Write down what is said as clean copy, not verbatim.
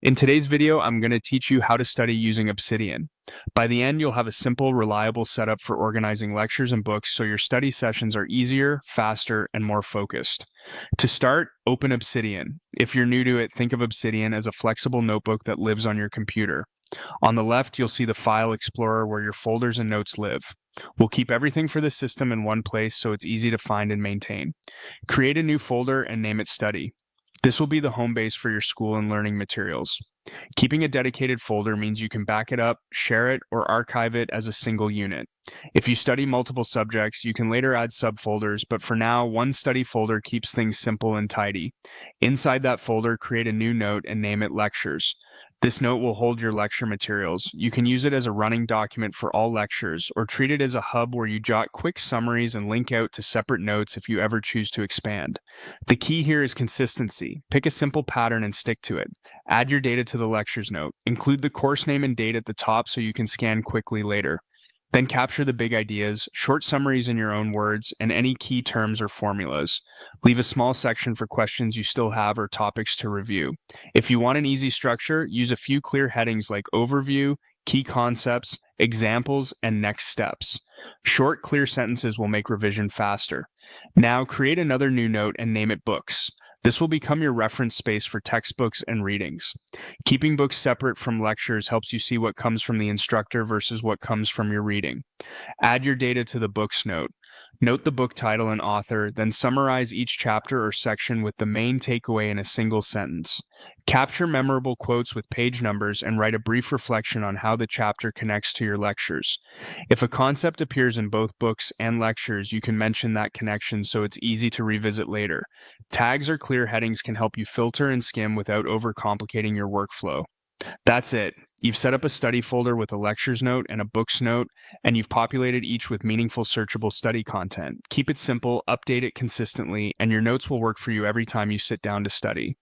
In today's video, I'm going to teach you how to study using Obsidian. By the end, you'll have a simple, reliable setup for organizing lectures and books so your study sessions are easier, faster, and more focused. To start, open Obsidian. If you're new to it, think of Obsidian as a flexible notebook that lives on your computer. On the left, you'll see the File Explorer where your folders and notes live. We'll keep everything for the system in one place so it's easy to find and maintain. Create a new folder and name it Study. This will be the home base for your school and learning materials. Keeping a dedicated folder means you can back it up, share it, or archive it as a single unit. If you study multiple subjects, you can later add subfolders, but for now, one study folder keeps things simple and tidy. Inside that folder, create a new note and name it Lectures. This note will hold your lecture materials. You can use it as a running document for all lectures, or treat it as a hub where you jot quick summaries and link out to separate notes if you ever choose to expand. The key here is consistency. Pick a simple pattern and stick to it. Add your data to the lectures note. Include the course name and date at the top so you can scan quickly later. Then capture the big ideas, short summaries in your own words, and any key terms or formulas. Leave a small section for questions you still have or topics to review. If you want an easy structure, use a few clear headings like Overview, Key Concepts, Examples, and Next Steps. Short, clear sentences will make revision faster. Now create another new note and name it Books. This will become your reference space for textbooks and readings. Keeping books separate from lectures helps you see what comes from the instructor versus what comes from your reading. Add your data to the books note. Note the book title and author, then summarize each chapter or section with the main takeaway in a single sentence. Capture memorable quotes with page numbers and write a brief reflection on how the chapter connects to your lectures. If a concept appears in both books and lectures, you can mention that connection so it's easy to revisit later. Tags or clear headings can help you filter and skim without overcomplicating your workflow. That's it. You've set up a study folder with a lectures note and a books note, and you've populated each with meaningful searchable study content. Keep it simple, update it consistently, and your notes will work for you every time you sit down to study.